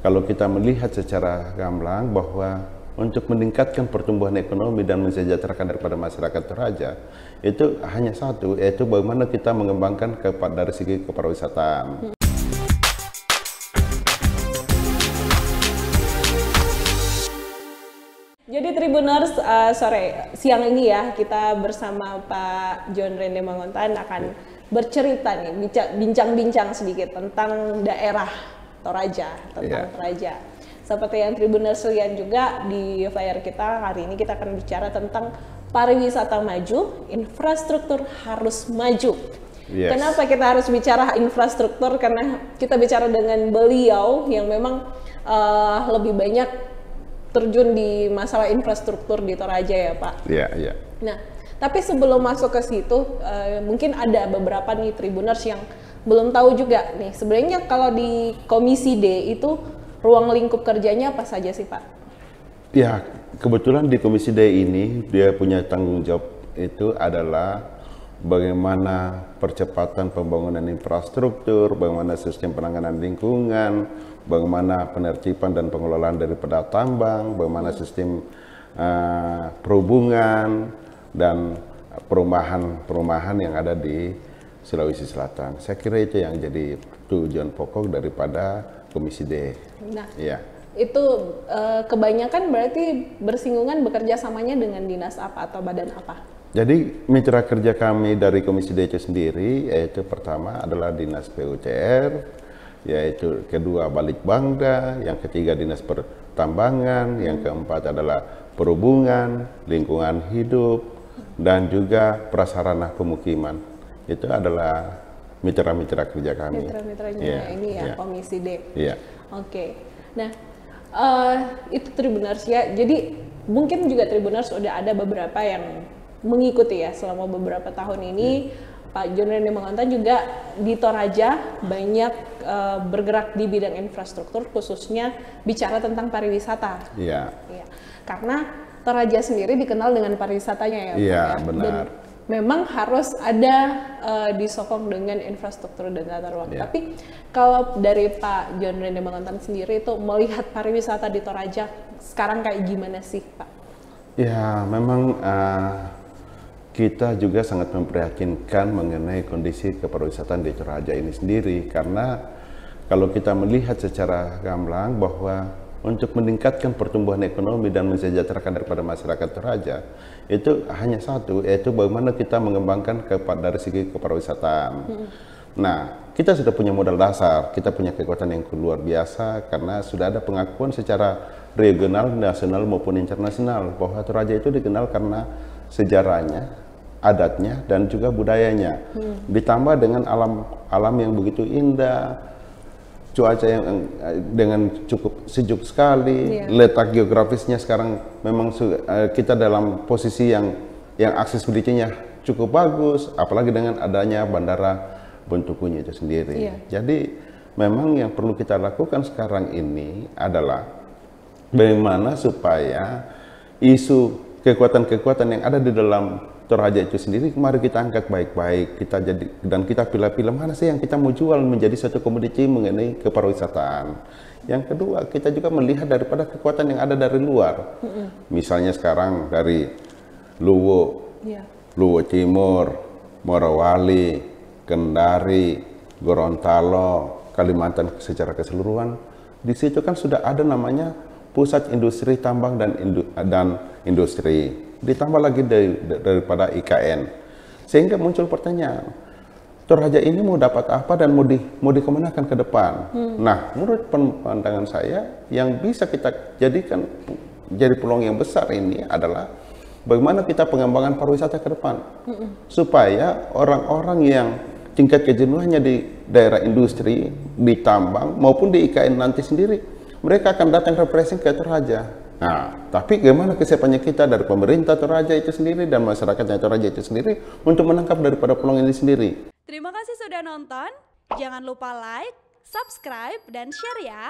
kalau kita melihat secara gamblang bahwa untuk meningkatkan pertumbuhan ekonomi dan mensejahterakan daripada masyarakat Toraja itu hanya satu, yaitu bagaimana kita mengembangkan dari segi kepariwisataan. Jadi Tribuners, siang ini ya kita bersama Pak John Rende Mangontan akan bercerita nih, bincang-bincang sedikit tentang daerah Toraja, Toraja. Seperti yang Tribuners lihat juga di flyer kita, hari ini kita akan bicara tentang pariwisata maju, infrastruktur harus maju. Yes. Kenapa kita harus bicara infrastruktur? Karena kita bicara dengan beliau yang memang lebih banyak terjun di masalah infrastruktur di Toraja ya Pak. Iya, iya. Nah, tapi sebelum masuk ke situ, mungkin ada beberapa nih Tribuners yang belum tahu juga nih. Sebenarnya kalau di Komisi D itu ruang lingkup kerjanya apa saja sih Pak? Ya, kebetulan di Komisi D ini dia punya tanggung jawab itu adalah bagaimana percepatan pembangunan infrastruktur, bagaimana sistem penanganan lingkungan, bagaimana penertiban dan pengelolaan daripada tambang, bagaimana sistem perhubungan dan perumahan yang ada di Sulawesi Selatan. Saya kira itu yang jadi tujuan pokok daripada Komisi D. Nah, ya. Itu kebanyakan berarti bersinggungan bekerja samanya dengan dinas apa atau badan apa? Jadi mitra kerja kami dari Komisi D itu sendiri, yaitu pertama adalah Dinas PUCR, yaitu kedua Balitbangda, yang ketiga Dinas Pertambangan, yang keempat adalah Perhubungan, Lingkungan Hidup, dan juga Prasarana Pemukiman. Itu adalah mitra-mitra kerja kami. Mitra-mitranya ini ya, Komisi D. Iya. Oke. Nah, itu Tribuners ya. Jadi mungkin juga Tribuners sudah ada beberapa yang mengikuti ya selama beberapa tahun ini. Pak John Rende Mangontan juga di Toraja banyak bergerak di bidang infrastruktur, khususnya bicara tentang pariwisata. Iya. Ya. Karena Toraja sendiri dikenal dengan pariwisatanya ya. Iya, ya. benar. Dan memang harus ada disokong dengan infrastruktur dan tata ruang. Ya. Tapi kalau dari Pak John Rende Mangontan sendiri itu melihat pariwisata di Toraja sekarang kayak gimana sih Pak? Ya, memang kita juga sangat memprihatinkan mengenai kondisi kepariwisataan di Toraja ini sendiri, karena kalau kita melihat secara gamblang bahwa untuk meningkatkan pertumbuhan ekonomi dan mensejahterakan daripada masyarakat Toraja itu hanya satu, yaitu bagaimana kita mengembangkan dari segi kepariwisataan. Nah, kita sudah punya modal dasar, kita punya kekuatan yang luar biasa karena sudah ada pengakuan secara regional, nasional maupun internasional bahwa Toraja itu dikenal karena sejarahnya, adatnya, dan juga budayanya. Ditambah dengan alam yang begitu indah, cuaca yang dengan cukup sejuk sekali, letak geografisnya sekarang memang kita dalam posisi yang aksesibilitasnya cukup bagus, apalagi dengan adanya bandara Bentukunya itu sendiri. Jadi memang yang perlu kita lakukan sekarang ini adalah bagaimana supaya isu kekuatan-kekuatan yang ada di dalam Toraja itu sendiri mari kita angkat baik-baik, dan kita pilih-pilih mana sih yang kita mau jual menjadi satu komoditi mengenai kepariwisataan. Yang kedua, kita juga melihat daripada kekuatan yang ada dari luar. Misalnya sekarang dari Luwu, Luwu Timur, Morowali, Kendari, Gorontalo, Kalimantan secara keseluruhan. Di situ kan sudah ada namanya pusat industri tambang dan industri, ditambah lagi daripada IKN, sehingga muncul pertanyaan, Toraja ini mau dapat apa dan mau dikemanakan ke depan? Nah, menurut pandangan saya, yang bisa kita jadikan jadi peluang yang besar ini adalah bagaimana kita pengembangan pariwisata ke depan, supaya orang-orang yang tingkat kejenuhannya di daerah industri, di tambang maupun di IKN nanti sendiri, mereka akan datang refreshing ke Toraja. Nah, tapi bagaimana kesiapannya kita dari pemerintah Toraja itu sendiri dan masyarakatnya Toraja itu sendiri untuk menangkap daripada peluang ini sendiri. Terima kasih sudah nonton. Jangan lupa like, subscribe, dan share ya.